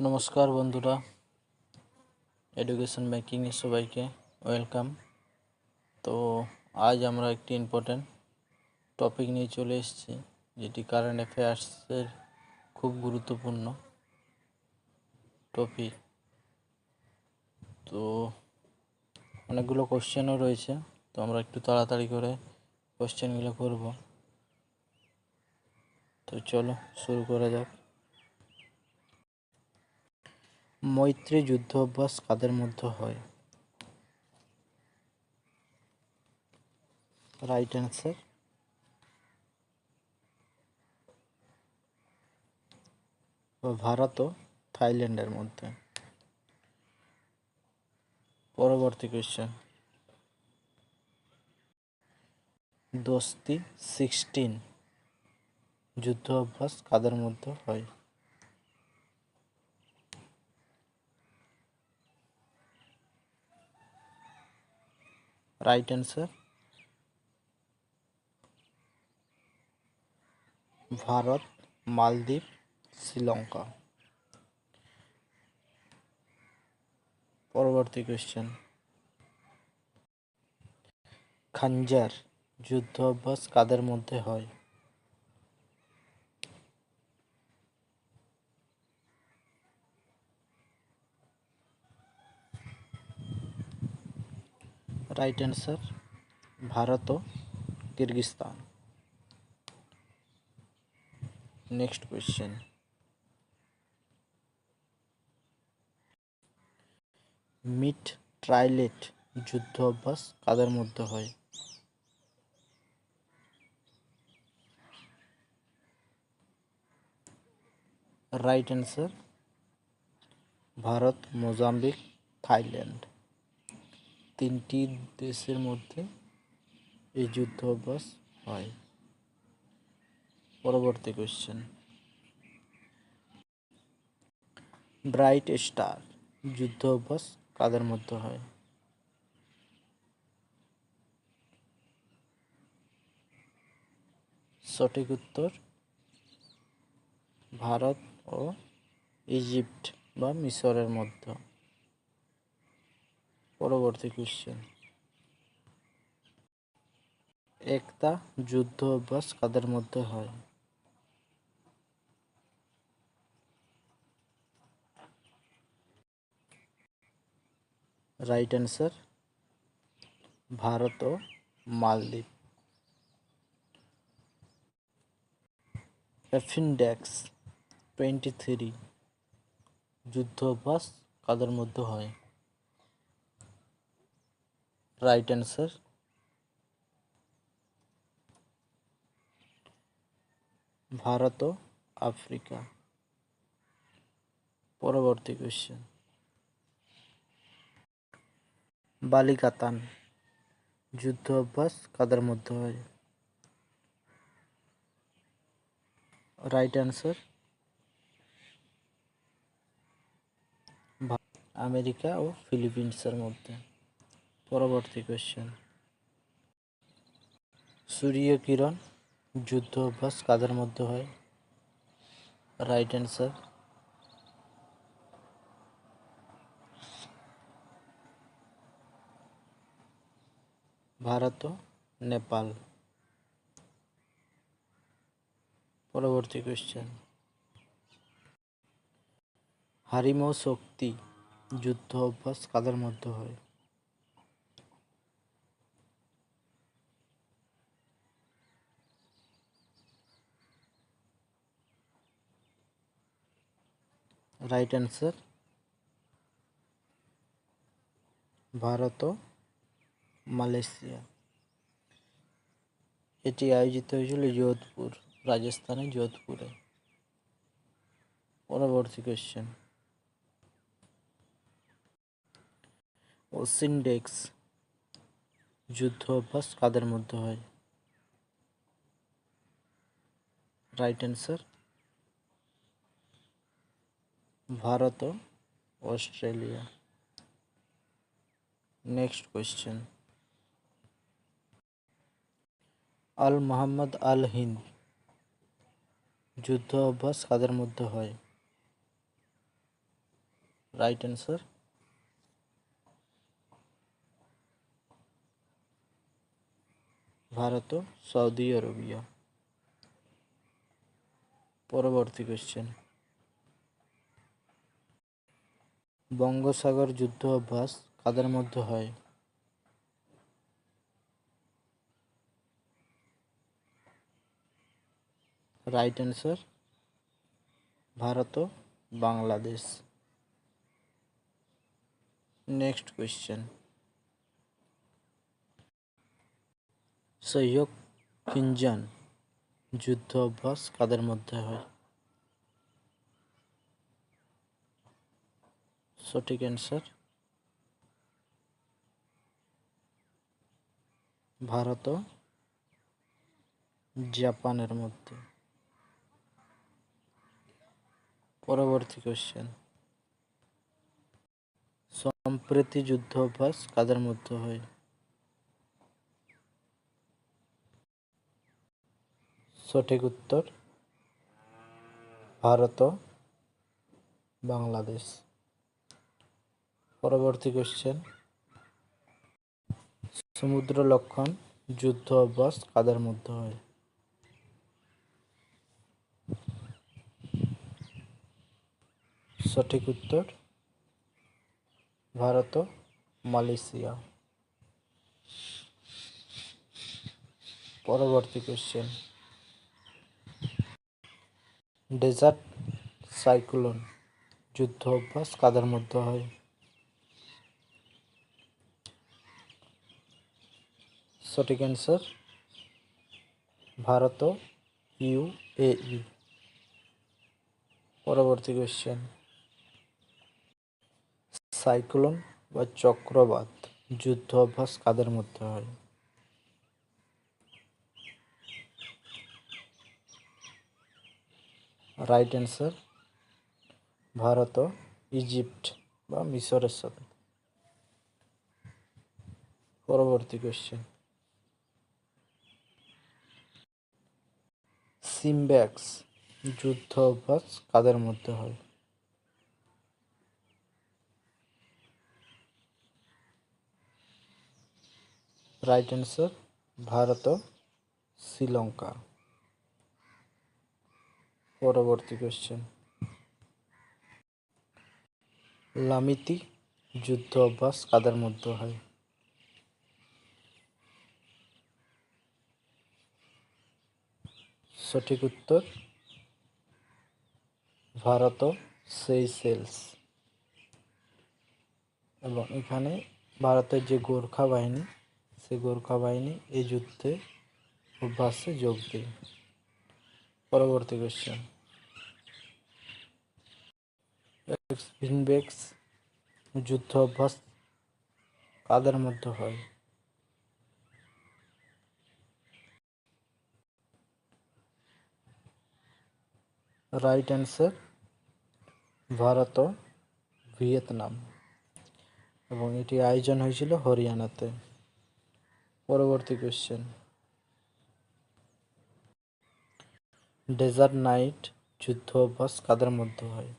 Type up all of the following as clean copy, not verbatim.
নমস্কার বন্ধুরা, এডুকেশন ব্যাংকিংয়ে সবাইকে ওয়েলকাম। তো আজ আমরা একটি ইম্পর্ট্যান্ট টপিক নিয়ে চলে এসেছি, যেটি কারেন্ট অ্যাফেয়ার্সের খুব গুরুত্বপূর্ণ টপিক। তো অনেকগুলো কোশ্চেনও রয়েছে, তো আমরা একটু তাড়াতাড়ি করে কোশ্চেনগুলো করব। তো চলো শুরু করা যাক। মৈত্রী যুদ্ধ অভ্যাস কাদের মধ্যে হয়? রাইট অ্যান্সার ভারত ও থাইল্যান্ডের মধ্যে। পরবর্তী কোয়েশ্চেন, দোস্তি 16 যুদ্ধ অভ্যাস কাদের মধ্যে হয়? রাইট অ্যান্সার ভারত, মালদ্বীপ, শ্রীলঙ্কা। পরবর্তী কোয়েশ্চেন, খাঞ্জার যুদ্ধ অভ্যাস কাদের মধ্যে হয়? রাইট অ্যান্সার ভারত ও কিরগিজস্তান। নেক্সট কোয়েশ্চেন, মিড ট্রাইলেট যুদ্ধ অভ্যাস কাদের মধ্যে হয়? Right answer Bharat, Mozambique, Thailand, তিনটি দেশের মধ্যে এই যুদ্ধ অভ্যাস হয়। পরবর্তী কোয়েশ্চেন, ব্রাইট স্টার যুদ্ধ অভ্যাস কাদের মধ্যে হয়? সঠিক উত্তর ভারত ও ইজিপ্ট বা মিশরের মধ্যে। পরবর্তী কোয়েশ্চেন, একতা যুদ্ধ অভ্যাস কাদের মধ্যে হয়? রাইট অ্যান্সার ভারত ও মালদ্বীপ। অ্যাফিনডেক্স 23 যুদ্ধ অভ্যাস কাদের মধ্যে হয়? রাইট অ্যান্সার ভারত ও আফ্রিকা। পরবর্তী কোয়েশ্চেন, বালিকাতান যুদ্ধ অভ্যাস কাদের মধ্যে হয়? রাইট অ্যান্সার আমেরিকা ও ফিলিপিন্সের মধ্যে। পরবর্তী কোয়েশ্চেন, সূর্য কিরণ যুদ্ধ অভ্যাস কাদের মধ্যে হয়? রাইট অ্যান্সার ভারত ও নেপাল। পরবর্তী কোয়েশ্চেন, হারিম ও শক্তি যুদ্ধ অভ্যাস কাদের মধ্যে হয়? রাইট অ্যান্সার ভারত ও মালয়েশিয়া। এটি আয়োজিত হয়েছিল যোধপুর, রাজস্থানের যোধপুরে। পরবর্তী কোয়েশ্চেন, ওসিনডেক্স যুদ্ধ অভ্যাস কাদের মধ্যে হয়? রাইট অ্যান্সার ভারত ও অস্ট্রেলিয়া। নেক্সট কোয়েশ্চেন, আল মোহাম্মদ আল হিন্দ যুদ্ধ অভ্যাস কাদের মধ্যে হয়? রাইট অ্যান্সার ভারত ও সৌদি আরবিয়া। পরবর্তী কোশ্চেন, বঙ্গোপসাগর যুদ্ধ অভ্যাস কাদের মধ্যে হয়? রাইট অ্যান্সার ভারত ও বাংলাদেশ। নেক্সট কোশ্চেন, সিয়কখিনজান যুদ্ধ অভ্যাস কাদের মধ্যে হয়? সঠিক অ্যান্সার ভারত ও জাপানের মধ্যে। পরবর্তী কোশ্চেন, সম্প্রতি যুদ্ধ অভ্যাস কাদের মধ্যে হয়? সঠিক উত্তর ভারত ও বাংলাদেশ। পরবর্তী কোশ্চেন, সমুদ্র লক্ষণ যুদ্ধ অভ্যাস কাদের মধ্যে হয়? সঠিক উত্তর ভারত ও মালয়েশিয়া। পরবর্তী কোশ্চেন, ডেজার্ট সাইক্লোন যুদ্ধ অভ্যাস কাদের মধ্যে হয়? সঠিক অ্যান্সার ভারত ও ইউএই। পরবর্তী কোশ্চেন, সাইক্লোন বা চক্রবাত যুদ্ধ অভ্যাস কাদের মধ্যে হয়? রাইট অ্যান্সার ভারত ও ইজিপ্ট বা মিশরের সাথে। পরবর্তী কোশ্চেন, সিমব্যাক্স যুদ্ধ অভ্যাস কাদের মধ্যে হয়? রাইট অ্যান্সার ভারত ও শ্রীলঙ্কা। পরবর্তী কোশ্চেন, লামিতি যুদ্ধ অভ্যাস কাদের মধ্যে হয়? সঠিক উত্তর ভারত ও সেইশেলস। এবং এখানে ভারতের যে গোর্খা বাহিনী, সেই গোর্খা বাহিনী এই যুদ্ধে অভ্যাসে যোগ দেয়। পরবর্তী কোশ্চেন, ভিনবেক্স যুদ্ধ অভ্যাস কাদের মধ্যে হয়? রাইট অ্যান্সার ভারত ও ভিয়েতনাম, এবং এটি আয়োজন হয়েছিল হরিয়ানাতে। পরবর্তী কোশ্চেন, ডেজার্ট নাইট যুদ্ধ অভ্যাস কাদের মধ্যে হয়?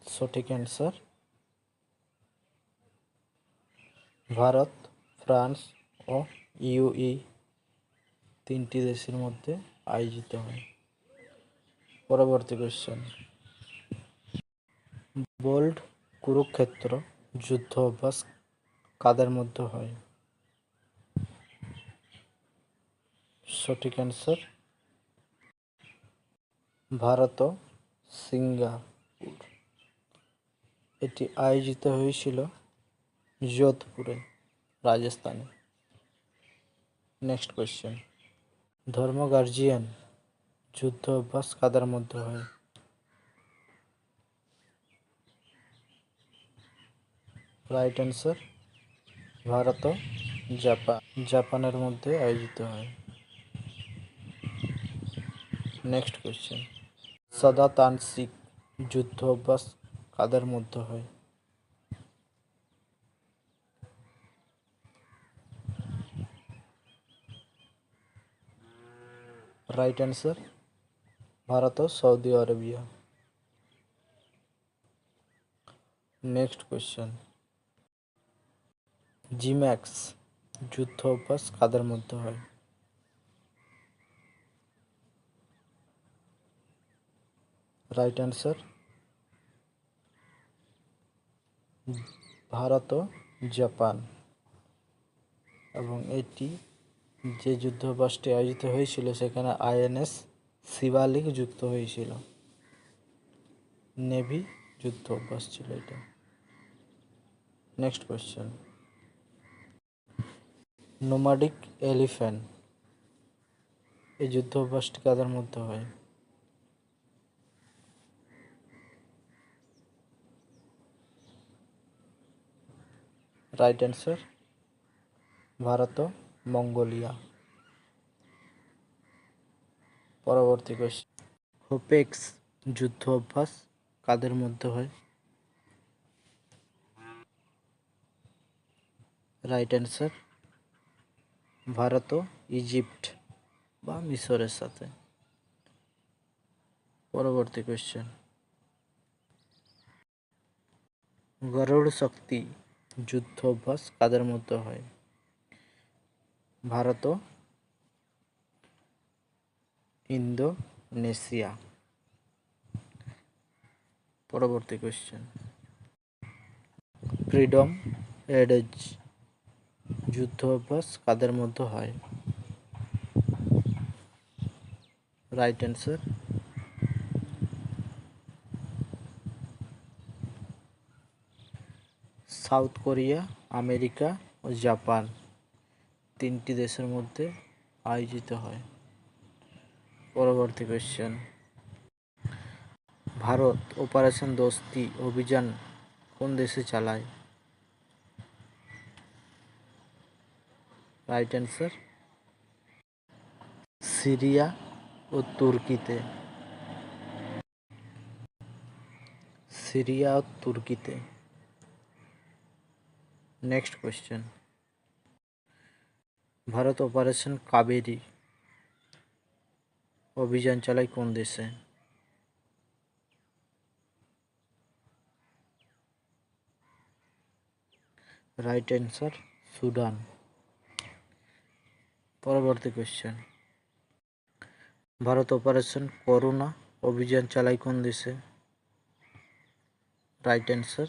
সঠিক অ্যান্সার ভারত, ফ্রান্স ও ইউএই তিনটি দেশের মধ্যে আয়োজিত হয়। পরবর্তী কোশ্চেন, বোল্ড কুরুক্ষেত্র যুদ্ধ অভ্যাস কাদের মধ্যে হয়? সঠিক অ্যান্সার ভারত ও সিঙ্গাপুর। এটি আয়োজিত হয়েছিল যোধপুরে, রাজস্থানে। নেক্সট কোশ্চেন, ধর্ম গার্জিয়ান যুদ্ধ অভ্যাস কাদের মধ্যে হয়? রাইট অ্যান্সার ভারত ও জাপানের মধ্যে আয়োজিত হয়। নেক্সট কোশ্চেন, সদাতান্ত্রিক যুদ্ধ অভ্যাস কাদের মধ্যে হয়? রাইট অ্যান্সার ভারত ও Saudi Arabia. Next question, JIMEX যুদ্ধ অভ্যাস কাদের মধ্যে হয়? রাইট অ্যান্সার ভারত ও জাপান। এবং এটি যে যুদ্ধ অভ্যাসটি আয়োজিত হয়েছিল সেখানে আইএনএস শিবালিক যুক্ত হয়েছিল। নেভি যুদ্ধ অভ্যাস ছিল এটা। নেক্সট কোয়েশ্চেন, নোমাডিক এলিফ্যান্ট এই যুদ্ধ অভ্যাসটি কাদের মধ্যে হয়? রাইট অ্যান্সার ভারত ও মঙ্গোলিয়া। পরবর্তী কোয়েশ্চেন, হোপেক্স যুদ্ধ অভ্যাস কাদের মধ্যে হয়? রাইট অ্যান্সার ভারত ও ইজিপ্ট বা মিশরের সাথে। পরবর্তী কোয়েশ্চেন, গরুড় শক্তি যুদ্ধ অভ্যাস কাদের মধ্যে হয়? ভারত ও ইন্দোনেশিয়া। পরবর্তী কোয়েশ্চেন, ফ্রিডম এডেজ যুদ্ধ অভ্যাস কাদের মধ্যে হয়? Right answer South Korea, America ও জাপান তিনটি দেশের মধ্যে আয়োজিত হয়। পরবর্তী কোয়েশ্চেন, ভারত অপারেশন দোস্তি অভিযান কোন দেশে চালায়? রাইট অ্যান্সার সিরিয়া ও তুর্কিতে। সিরিয়া ও তুর্কিতে। Next question, Bharat operation Kaveri অভিযান চালায় কোন দেশে? Right answer Sudan. পরবর্তী কোয়েশ্চেন, ভারত অপারেশন করুণা অভিযান চালায় কোন দেশে? রাইট অ্যান্সার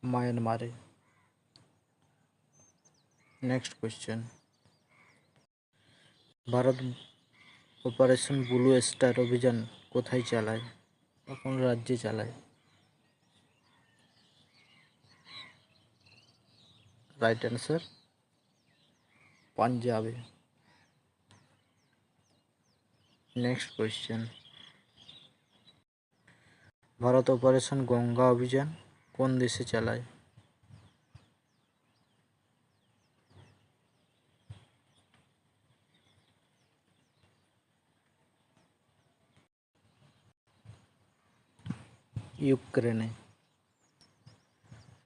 মায়ানমারে। Next question, Bharat operation blue star অভিযান কোথায় চালায় বা কোন রাজ্যে চালায়? রাইট অ্যান্সার পাঞ্জাবে। Next question, Bharat operation Ganga অভিযান কোন দেশে চালায়? ইউক্রেনে।